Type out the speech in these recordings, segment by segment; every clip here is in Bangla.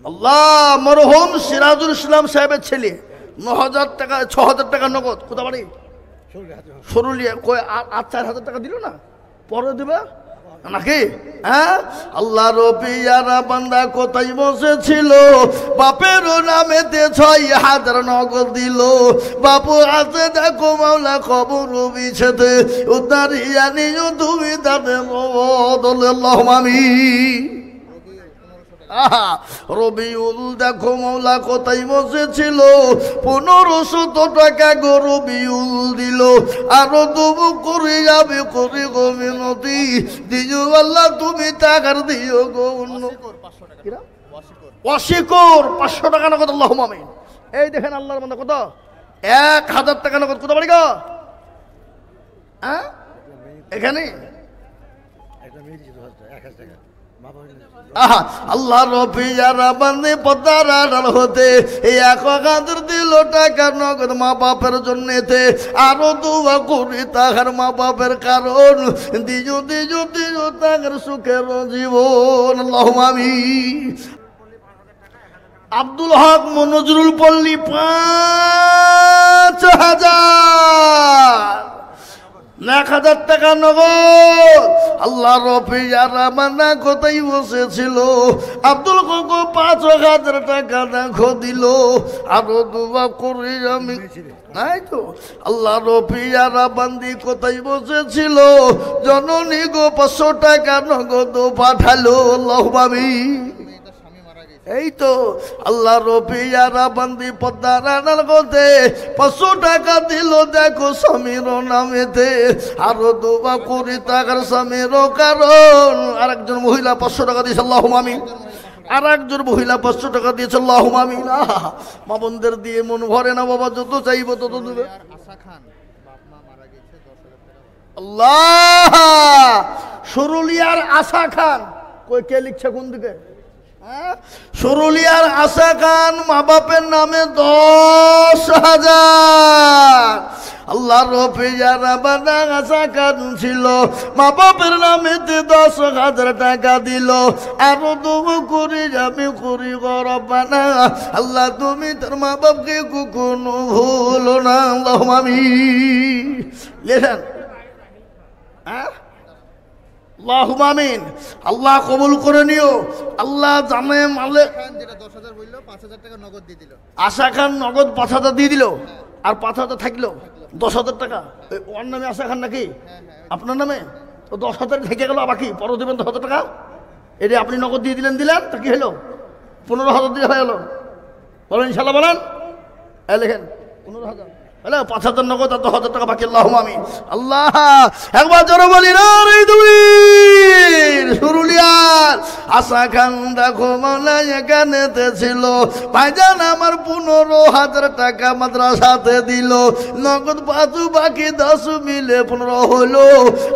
আল্লাহ, মরহুম সিরাজুল ইসলাম সাহেবের ছেলে 9,000 টাকা 6,000 টাকা নগদ। কোথা বাড়ি? সরুলিয়া। কই 4,000 টাকা দিল না? পরে দেবে নাকি? হ্যাঁ, আল্লাহ রবিয়ারা বান্দা কোথায় বসেছিল, বাপের নামেতে 6,000 নগদ দিল। বাবু আছে দেখো মাওলা খবর বিছেতে উদ্ধারিয়া নিও তুমি তাদের বদলে আল্লাহুম্মা আমিন। রবিউল দেখো মাওলা কোথায় বসেছিল, 1500 টাকা গো রবিউল দিল। আরো তবু করে যাবে করে গো মিনতি দিও আল্লাহ তুমি টাকার দিও গো। ওয়াশিকুর 500 টাকা নগদ আল্লাহুম্মা আমিন। এই দেখেন আল্লাহর বান্দা কত 1,000 টাকা নগদ। কত বাড়ি গো? হ্যাঁ, এখানে আল্লাহ রবিয়ারা বান্দে পদ্মার আড়াল হতে 1,000 দিল টাকা নগদ মা বাপের জন্যেতে। আরো দোয়া করি তাহার মা বাপের কারণ দিজো দিজো দিজো তাহার সুখের জীবন আল্লাহুম্মা আমিন। আব্দুল হক নজরুল পল্লী 5,000 1,000 টাকা নগদ। আল্লাহ রবিয়ারা বান্দা কোথায় বসেছিল, আব্দুল হক 5,000 টাকা দেখো দিল। আরো দোয়া করি আমি নাই তো। আল্লাহ রবিয়ারা বান্দি কোথায় বসেছিল, জননী গো 500 টাকা নগদ পাঠালো আল্লাহুম্মা আমিন। এই তো আল্লাহ রবিয়ারা বান্দি পদ্মার আড়াল হতে 500 টাকা দিল দেখো স্বামীর নামেতে। আরো দোয়া করি তাকার স্বামীর কারণ। আরেকজন মহিলা 500 টাকা দিয়েছে আল্লাহুম্মা আমিন। আর একজন মহিলা 500 টাকা দিয়েছে আল্লাহুম্মা আমিন। মা বোনদের দিয়ে মন ভরে না বাবা, যত চাইবো তত দেবে। আল্লাহ, সরুলিয়ার আশা খান কই কে লিখছে কোন দিকে? সরুলিয়ার আশা খান মা বাপের নামে 10,000। আল্লাহ রবিয়ারা বান্দা আশা খান ছিল, মা বাপের নামেতে 10,000 টাকা দিল। আরো দোয়া করি আমি করি গো রব্বানা, আল্লাহ তুমি তোর মা বাপকে কখনো ভুলো না আল্লাহুম্মা আমিন। লেখেন আল্লাহুম্মা আমিন। আল্লাহ কবুল করে নিও। আল্লাহ জানে মালে যেটা 10,000 বললো 5,000 টাকা নগদ দিয়ে দিল। আশা খান নগদ 5,000 দিয়ে দিল। আর 5,000 থাকলো 10,000 টাকা। ওর নামে আশা খান নাকি আপনার নামে? তো 10,000 থেকে গেল, বাকি পরে দেবেন 10,000 টাকা। এটা আপনি নগদ দিয়ে দিলেন তা কি হলো? 15,000 দিয়ে হয়ে গেল। বলেন ইনশাল্লাহ বলেন। লেখেন 15,000 হ্যালো, 5,000 নগদ আর 10,000 টাকা বাকি আল্লাহুম্মা আমিন। আল্লাহ একবার জোরে বলি না রে তুমি সরুলিয়ার আশা খান দেখো মাওলা এখানেতে ছিল। ভাইজান আমার 15,000 টাকা মাদ্রাসাতে দিল। নগদ 5 বাকি 10 মিলে 15 হলো।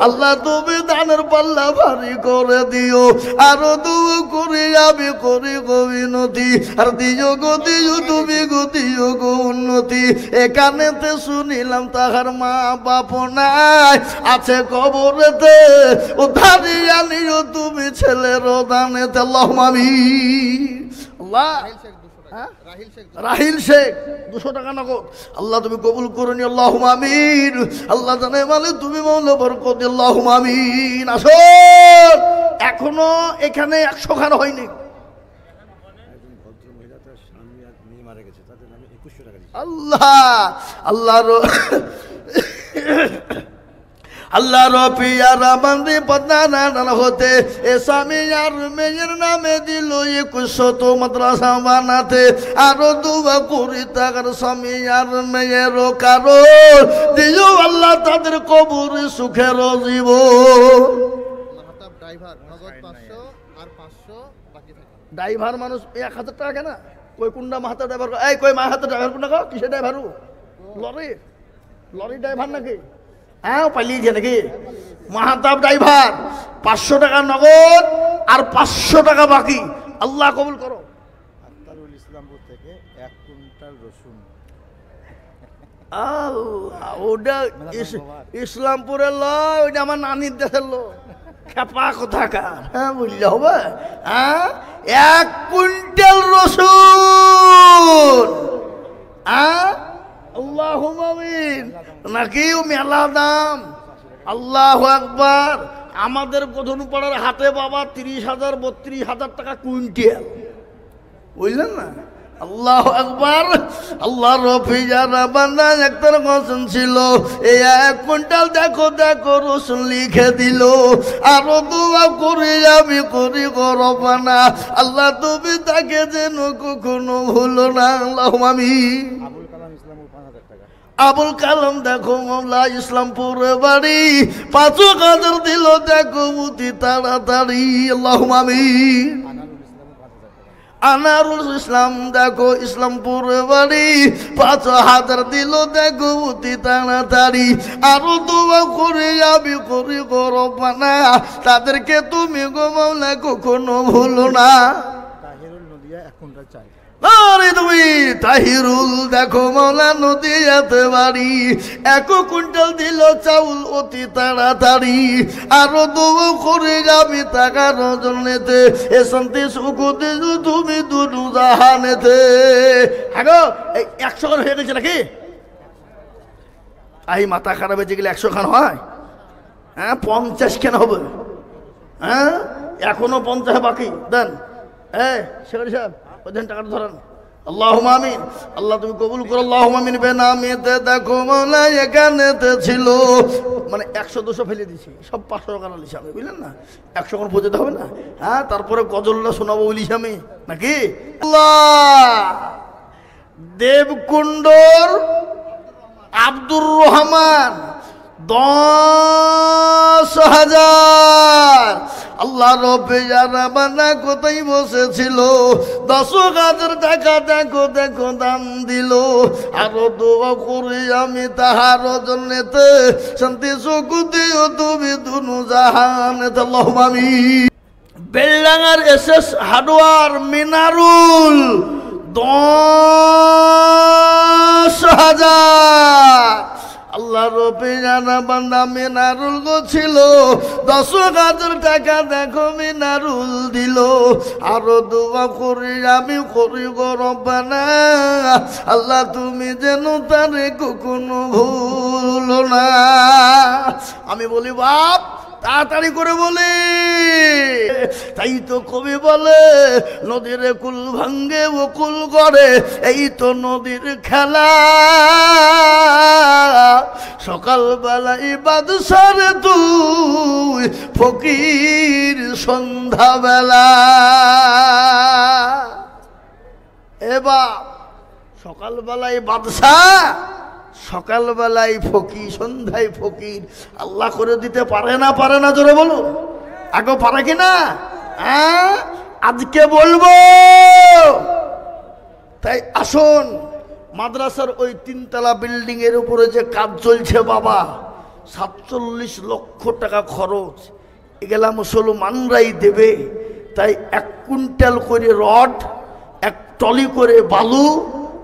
আল্লাহ তুমি দানের পাল্লা ভারী করে দিও। আরো দোয়া করি আমি করি গো বিনতি, আর দিও গো দিও তুমি গো দিও গো উন্নতি। এখানে শুনিলাম তাহার মা বাপ নাই, আছে কবরেতে উদ্ধারিয়া নিও তুমি ছেলের দানেতে আল্লাহুম্মা আমিন। আল্লাহ রাহিল শেখ 200 টাকা নগদ। আল্লাহ তুমি কবুল করে নিও আল্লাহুম্মা আমিন। আল্লাহ জানে মানে তুমি মাওলা বরকত দিও আল্লাহুম্মা আমিন। আসো, এখনো এখানে 100 খান হয়নি। আল্লাহ আল্লাহ আল্লাহ রবিয়ারা বান্দি পদ্মার হতে এ স্বামী আর মেয়ের নামে দিল 2100 মাদ্রাসা বানাতে। আরো দোয়া করি তার স্বামী আর মেয়েরও কারণ দিও আল্লাহ তাদের কবর সুখের জীবন। ড্রাইভার মানুষ 1,000 টাকা কেনা? কই কোনটা মাহাতা ড্রাইভার? এই কই মাহাতা ড্রাইভার কোনটা গো? কিসের ড্রাইভার? লরি ড্রাইভার নাকি? হ্যাঁ পালিয়েছে নাকি? মাহাতাব ড্রাইভার 500 টাকা নগদ আর 500 টাকা বাকি। আল্লাহ কবুল করো। আখতারুল ইসলামপুর থেকে 1 কুইন্টাল রসুন। আল্লাহ, ওটা ইসলামপুরের লয়, ওইটা আমার নানির দেশের লোক। খেপা কোথাকার, হ্যাঁ বললে হবে? হ্যাঁ 1 কুইন্টাল রসুন, হ্যাঁ আল্লাহুম্মা আমিন, নাকি মেলা দাম? আল্লাহু আকবার। আমাদের গোধনপাড়ার হাটে বাবা 30,000 32,000 টাকা কুইন্টাল, বুঝলেন না? আল্লাহু আকবার। আল্লাহর রফি যারা বান্দা একটার কসম ছিল, এই 1 কুইন্টাল দেখো দেখো রসুন লিখে দিল। আরো দোয়া করি আমি করি রব্বানা, আল্লাহ তুমি তাকে যেন কখনো ভুলো না। আল্লাহুম্মা আমিন। আবুল কালাম দেখো মাওলা ইসলামপুরে বাড়ি, 5,000 দিল দেখো অতি তাড়াতাড়ি। আল্লাহুম্মা আমিন। আনারুল ইসলাম দেখো ইসলামপুরে বাড়ি, 5,000 দিল দেখো অতি তাড়াতাড়ি। আরো দোয়া করে আমি করি গো রব্বানা, তাদেরকে তুমি গো মাওলা কখনো ভুলো না। তাহিরুল নদিয়া 1 কুইন্টাল চাই। আরে তুমি তাহিরুল দেখো মাওলা নদিয়াতে বাড়ি, 1 কুইন্টাল দিল চাউল অতি তাড়াতাড়ি। আরো দোয়া করে যাবি টাকার জন্যেতে, এ শান্তি সুখ দিল তুমি দুনু জাহানেতে। হ্যাঁ গো, এই 100 খান হয়ে গেছে নাকি? এই মাথা খারাপ হয়েছে গেলে 100 খান হয়? হ্যাঁ 50 খান হবে। হ্যাঁ এখনো 50 বাকি দেন। শেখ সাহেব ওদের টাকাটা ধরেন। আল্লাহুম্মা আমিন। আল্লাহ তুমি কবুল করো। আল্লাহুম্মা আমিন। বেনামিতে দেখো মাওলা এখানেতে ছিল, মানে 100-200 ফেলে দিছি, সব 500 টাকা লিছি আমি, বুঝলেন না? 100 কোন পৌঁছাতে হবে না? হ্যাঁ তারপরে গজলটা শোনাবো বলিস আমি নাকি? আল্লাহ দেবকুণ্ডর আব্দুর রহমান 10,000। আল্লাহ রব্বে যারা বান্দা কোথায় বসেছিল, 10,000 টাকা দেখো দেখো দান দিল। আরো দোয়া করি আমি তাহার জন্যেতে, শান্তি সুখ দিও তুমি দুনু জাহানেতে। আল্লাহুম্মা আমিন। বেলডাঙ্গার এসএস হার্ডওয়্যার মিনারুল 10,000। আল্লাহ রব্বে জানা বান্দা মিনারুল গো ছিল, 10,000 টাকা দেখো মিনারুল দিল। আরো দোয়া করি আমি করি গো রব্বানা, আল্লাহ তুমি যেন তারে কখনো ভুলো না। আমি বলি বাপ তাড়াতাড়ি করে বলি, তাই তো কবি বলে নদীর কুল ভাঙ্গে ও কুল করে, এই তো নদীর খেলা। সকালবেলায় বাদশার তুই ফকির সন্ধ্যাবেলা। এবার সকালবেলায় বাদশা, সকালবেলায় ফকির, সন্ধ্যায় ফকির। আল্লাহ করে দিতে পারে না? পারে না? জোরে বলো আগে, পারে কিনা? হ্যাঁ আজকে বলবো। তাই আসুন, মাদ্রাসার ওই 3তলা বিল্ডিং এর উপরে যে কাজ চলছে বাবা, 47 লক্ষ টাকা খরচ, এগুলা মুসলমানরাই দেবে। তাই 1 কুইন্টাল করে রড, 1 টলি করে বালু,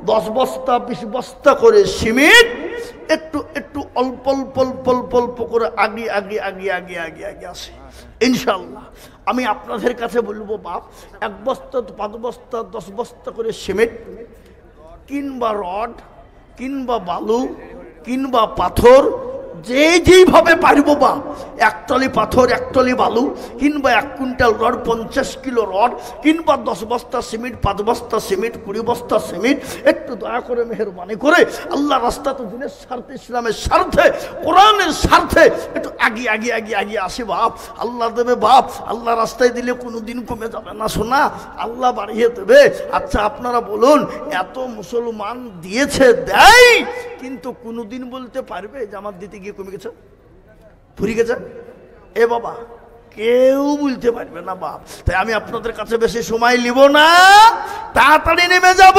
10 বস্তা 20 বস্তা করে সিমেন্ট, একটু একটু অল্প অল্প অল্প অল্প অল্প করে আগে আগে আগে আগে আগে আগে আসে ইনশাল্লাহ। আমি আপনাদের কাছে বলবো বাপ, 1 বস্তা 5 বস্তা 10 বস্তা করে সিমেন্ট কিংবা রড কিংবা বালু কিংবা পাথর, যেইভাবে পারবো বা 1 টলি পাথর 1 টলি বালু কিংবা 1 কুইন্টাল রড, 50 কিলো রড কিংবা 10 বস্তা সিমেন্ট, 5 বস্তা সিমেন্ট, 20 বস্তা সিমেন্ট, একটু দয়া করে মেহেরবানি করে আল্লাহ রাস্তাতে, দিনের স্বার্থে, ইসলামের স্বার্থে, কোরআনের স্বার্থে একটু আগে আগে আগে আগে আসে বাপ। আল্লাহ দেবে বাপ, আল্লাহ রাস্তায় দিলে কোনোদিন কমে যাবে না শোনা, আল্লাহ বাড়িয়ে দেবে। আচ্ছা আপনারা বলুন, এত মুসলমান দিয়েছে দেয়, কিন্তু কোনোদিন বলতে পারবে যে আমার দিতে গিয়ে কমে গেছে, ফুরিয়ে গেছে? এ বাবা কেউ বলতে পারবে না বাপ। তাই আমি আপনাদের কাছে বেশি সময় নিব না, তাড়াতাড়ি নেমে যাব।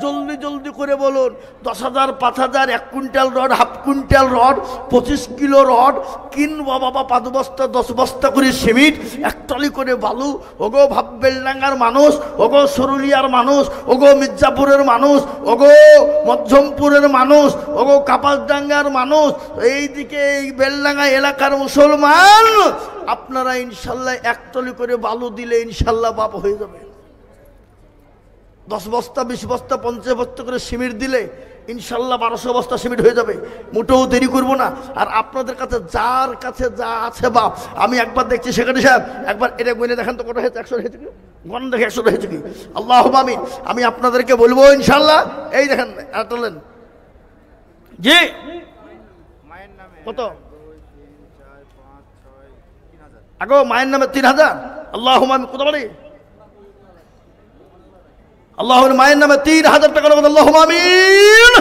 জলদি জলদি করে বলুন, 10,000 5,000 1 quintal rod, half quintal rod, 25 kilo rod কিনবা বাবা, 5 বস্তা 10 বস্তা করে সিমেন্ট, 1 টলি করে বালু। ওগো বেলডাঙ্গার মানুষ, ওগো সরুলিয়ার মানুষ, ওগো মির্জাপুরের মানুষ, ওগো মধ্যমপুরের মানুষ, ওগো কাপাসডাঙ্গার মানুষ, এইদিকে এই বেলডাঙ্গা এলাকার মুসলমান, আপনারা ইনশাল্লাহ এক টলি করে বালু দিলে ইনশাল্লাহ বাপ হয়ে যাবে। 10 বস্তা 20 বস্তা 50 বস্তা করে সিমেন্ট দিলে ইনশাল্লাহ 1200 বস্তা সিমেন্ট হয়ে যাবে। মোটেও দেরি করব না। আর আপনাদের কাছে যার কাছে যা আছে বাপ, আমি একবার দেখছি সেখানে সাহেব, একবার এটা গুনে দেখেন তো কত হয়েছে, 100 হয়েছে কি? গণ দেখে 100 হয়েছে কি? আল্লাহুম্মা আমিন। আমি আপনাদেরকে বলবো ইনশাল্লাহ, এই দেখেন আটলেন জি মায়ের নামে কত 2 3 4 5 6 3000। আগো মায়ের নামে 3000। আল্লাহুম্মা আমিন। কত বলি? আল্লাহর মায়ের নামে 3000 টাকা নগদ। আল্লাহুম্মা আমিন।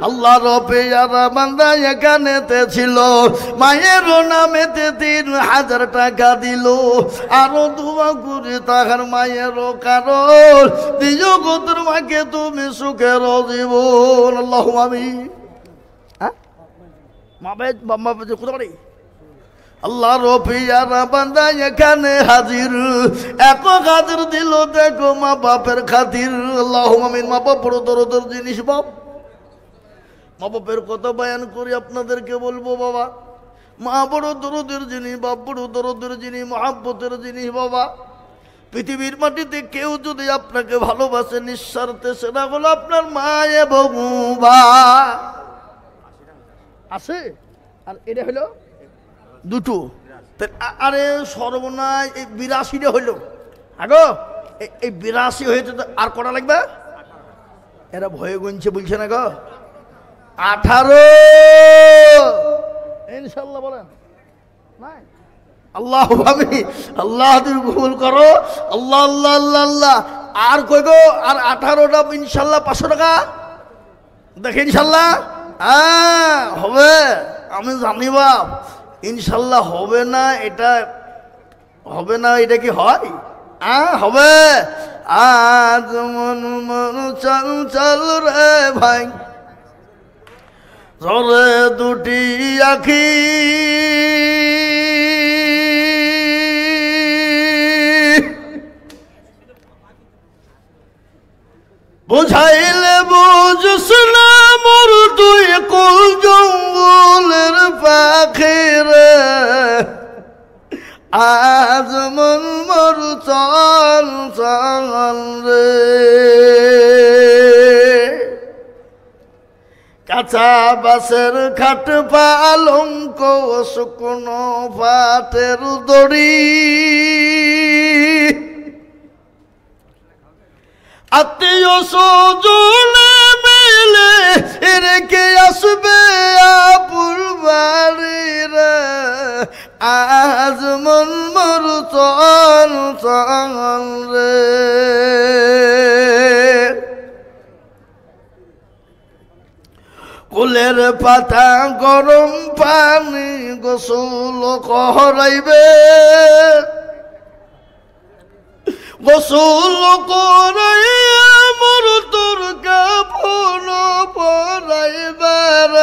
আল্লাহ রবে যারা বান্দা এখানেতে ছিল, মায়ের নামেতে 3000 টাকা দিল। আরো দোয়া করে তাহার মায়েরও কারণ দিও গো তোর মাকে তুমি সুখের জীবন। আল্লাহুম্মা আমিন। হ্যাঁ মা কত বলি? আল্লাহ রফিয়ারা বান্দা এখানে হাজির, এক হাজির দিল দেখো মা বাপের খাতির। আল্লাহুম্মা আমিন। মা বাপ বড় দরদের জিনিস বাপ। মা বাপের কথা বয়ান করি আপনাদেরকে বলবো বাবা, মা বড় দরদের জিনিস, বাপ বড় দরদের জিনিস, মহাব্বতের জিনিস বাবা। পৃথিবীর মাটিতে কেউ যদি আপনাকে ভালোবাসে নিঃস্বার্থে, সেটা হলো আপনার মা এবং বাবা। আছে আর এটা হলো দুটো। আরে সর্বনাশ, এই 82টা হইল। আগো এই 82 হয়েছে তো আর কটা লাগবে? এরা ভয়ে গুনছে বলছে না গো। 18 ইনশাল্লাহ বলেন নাই? আল্লাহ ভাবি আল্লাহ তুমি কবুল করো। আল্লাহ আল্লাহ আল্লাহ আল্লাহ। আর কই গো? আর 18টা ইনশাল্লাহ 500 টাকা দেখে ইনশাল্লাহ হবে। আমি জানি বাপ ইনশাল্লাহ হবে না, এটা হবে না, এটা কি হয়? হবে। আজ মন মন চল চল রে ভাই, ঝরে দুটি আখি বুঝাইলে বুঝস না মোর তুই কুল জঙ্গলের পাখি রে। আজ মন মোর চল চল রে, কাঁচা বাসের খাট পালঙ্ক শুকনো পাটের দড়ি, আত্মীয় স্বজনে মিলে রেখে আসবে আপুর বাড়ি রে। আজ মন মোর চল চল রে, কুলের পাতা গরম পানি গোসল করাইবে, গোসল করাইয়া মোর তোর কাফন পরাইবার।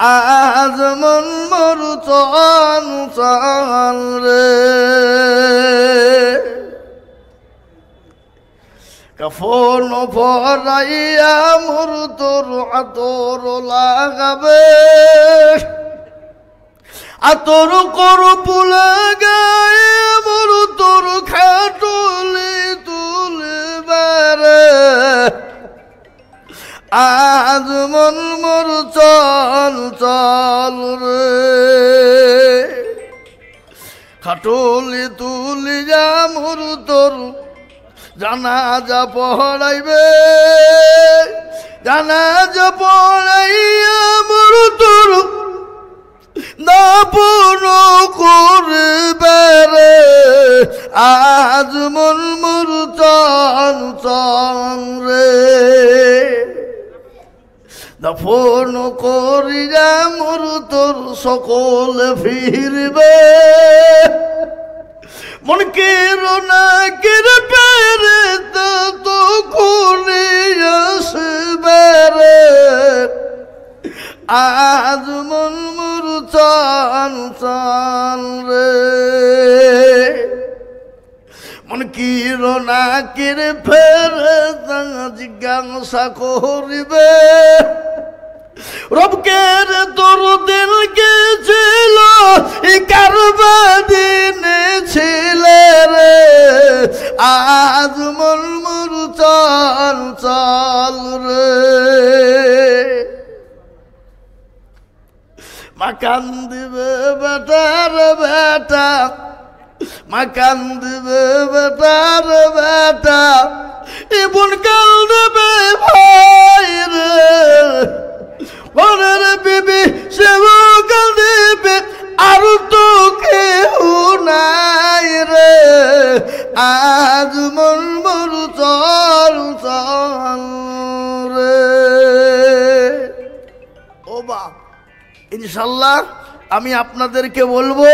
আজ মন মোর চল চল রে, কাফন পরাইয়া মোর তোর আতর লাগাবে, আতর করপুলা গায়ে মোর তোর খাটুলি তুলবারে। আজ মন মোর চল চল রে, খাটুলি তুলি যা মোর তোর জানাজা পড়াইবে, জানাজা পড়াইয়া মোর তোর দাপন করবে রে। আজ মন মোর চল চল রে, দাফন করিয়া মোর তোর সকল ফিরবে, মন কেরো না কেরে পেরে তো খুনি আসবে রে। আজ মন মোর চল চল রে, মন কিরো না কেরে ফেরে জিজ্ঞাসা করিবে, রবকের তোর দিল কে ছিল কারবা দিনে ছিলে রে আজ মন মোর চল চল রে মাকান দিবে বেটার বেটা মাকান দিবে বেটার বেটা ইবন কাল দেবে ভাই রে ঘরের বিবি সেও কাল দেবে আর তো কেউ নাই রে আজ মন মোর চল চল রে ও বাপ ইনশাল্লাহ আমি আপনাদেরকে বলবো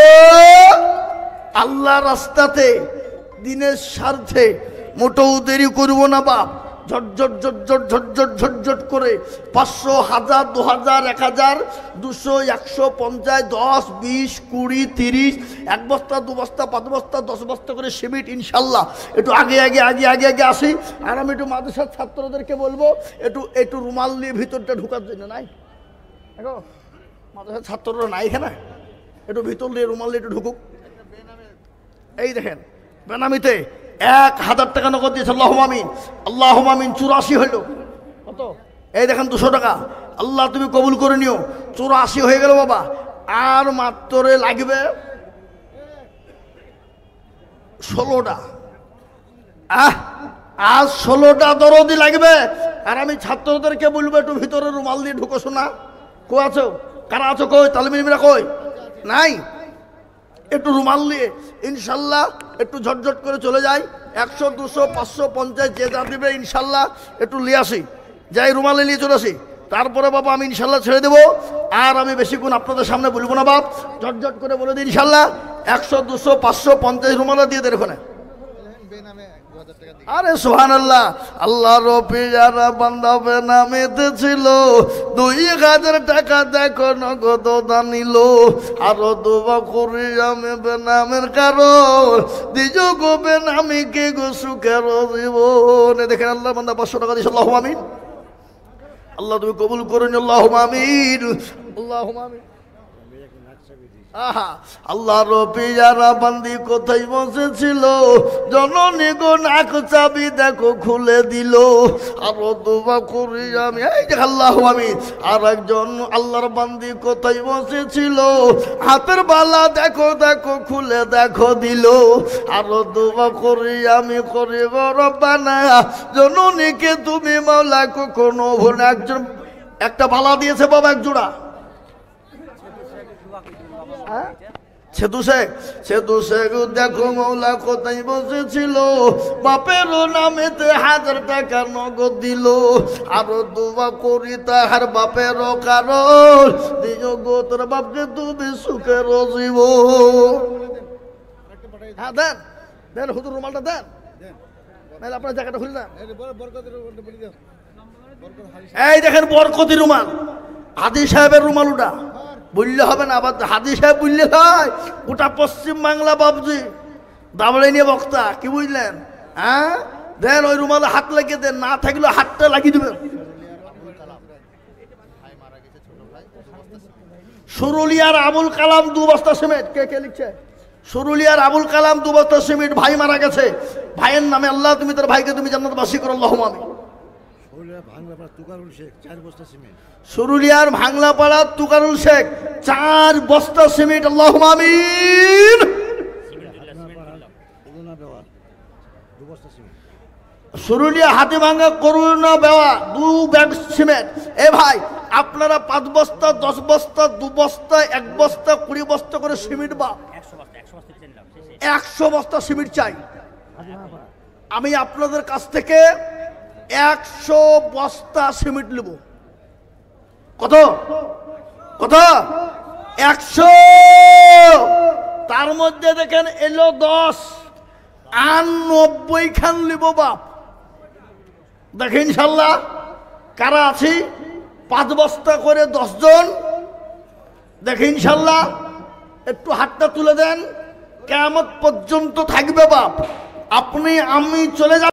আল্লাহ রাস্তাতে দিনের স্বার্থে মোটেও দেরি করব না বাপ ঝটঝট ঝটঝট ঝটঝট ঝটঝট করে 500 1000 2000 1000 200 100 50 10 20 20 30 1 বস্তা 2 বস্তা 5 বস্তা 10 বস্তা করে সিমেন্ট ইনশাল্লাহ একটু আগে আগে আগে আগে আগে আসি আর আমি একটু মাদ্রাসার ছাত্রদেরকে বলবো একটু রুমাল নিয়ে ভিতরটা ঢোকার জন্য নাই দেখো মাদ্রাসার ছাত্ররা নাই এখানে একটু ভিতর দিয়ে রুমাল দিয়ে একটু ঢুকুক এই দেখেন বেনামিতে 1000 টাকা নগদ দিয়েছে আল্লাহুম্মা আমিন আল্লাহুম্মা আমিন 84 হইল কত এই দেখেন 200 টাকা আল্লাহ তুমি কবুল করে নিও 84 হয়ে গেল বাবা আর মাত্র লাগবে 16টা আজ 16টা দরদি লাগবে আর আমি ছাত্রদেরকে বলবো একটু ভিতরে রুমাল দিয়ে ঢুকো শোনা কো আছো কারা আছো কই তালিমিরা কই নাই একটু রুমাল নিয়ে ইনশাল্লাহ একটু ঝটঝট করে চলে যাই 100 200 500 50 যে যা দিবে ইনশাল্লাহ একটু নিয়ে আসি যাই রুমালে নিয়ে চলে আসি তারপরে বাবা আমি ইনশাল্লাহ ছেড়ে দেবো আর আমি বেশিক্ষণ আপনাদের সামনে বলবো না বাপ ঝটঝট করে বলে দিই ইনশাল্লাহ 100 200 500 50 রুমালা দিয়ে দেন ওখানে আরে সুবহানাল্লাহ আল্লাহ রবি যারা বান্দা বেনামিতে ছিল 2000 টাকা দেখো নগদ দানিল আরো দুবা করি আমি বেনামের কারণ দিজ গো বেনামিকে গো সুখের জীবন দেখেন আল্লাহ বান্দা 500 টাকা দিয়েছে আল্লাহুম্মা আমিন আল্লাহ তুমি কবুল করুন আল্লাহুম্মা আমিন আল্লাহুম্মা আমিন আল্লাহ রবি যারা বান্দি কোথায় বসেছিল জননী গো নাক চাবি দেখো খুলে দিল আরো দুবা করি আমি এই দেখ আল্লাহ আমি আর একজন আল্লাহর বান্দি কোথায় বসেছিল হাতের বালা দেখো দেখো খুলে দেখো দিল আরো দুবা করি আমি করি গো রব্বানা জননীকে তুমি মাওলা কখনো ভুল একজন একটা বালা দিয়েছে বাবা এক জোড়া সেতু শেখ দেখো মৌলা কোথায় বসেছিল বাপের নামেতে 1000 টাকা নগদ দিল আরো দুবা করি তাহার বাপের কারণ দিও গো তোর বাপকে তুমি সুখের জীবন হ্যাঁ দেন দেন হুজুর রুমালটা দেন নাহলে আপনার জায়গাটা খুলে দেন এই দেখেন বরকতি রুমাল হাদি সাহেবের রুমাল ওটা বললে হবে না আবার হাদি সাহেব বললে হয় ওটা পশ্চিম বাংলা বাবজি দাবড়ে নিয়ে বক্তা কি বুঝলেন হ্যাঁ দেন ওই রুমালে হাত লাগিয়ে দেন না থাকলে হাতটা লাগিয়ে দেবেন সুরুলিয়ার আবুল কালাম 2 বস্তা সিমেন্ট কে লিখছে সুরুলিয়ার আবুল কালাম 2 বস্তা সিমেন্ট ভাই মারা গেছে ভাইয়ের নামে আল্লাহ তুমি তোর ভাইকে তুমি জান্নাতবাসী করো আল্লাহুম্মা আমিন সুরুলিয়ার ভাঙলাপাড়া তুকারুল শেখ 4 বস্তা সিমেন্ট আল্লাহুম্মা আমিন সুরুলিয়া হাতিভাঙ্গা করুণা বেওয়া 2 ব্যাগ সিমেন্ট এ ভাই আপনারা 5 বস্তা 10 বস্তা 2 বস্তা 1 বস্তা 20 বস্তা করে সিমেন্ট বা 100 বস্তা সিমেন্ট চাই আমি আপনাদের কাছ থেকে 100 বস্তা সিমেন্ট নেব কত কত 100 তার মধ্যে দেখেন এলো 10 আর 90 খান নেব বাপ দেখেন ইনশাল্লাহ কারা আছি 5 বস্তা করে 10 জন দেখেন ইনশাল্লাহ একটু হাতটা তুলে দেন কিয়ামত পর্যন্ত থাকবে বাপ আপনি আমি চলে যাব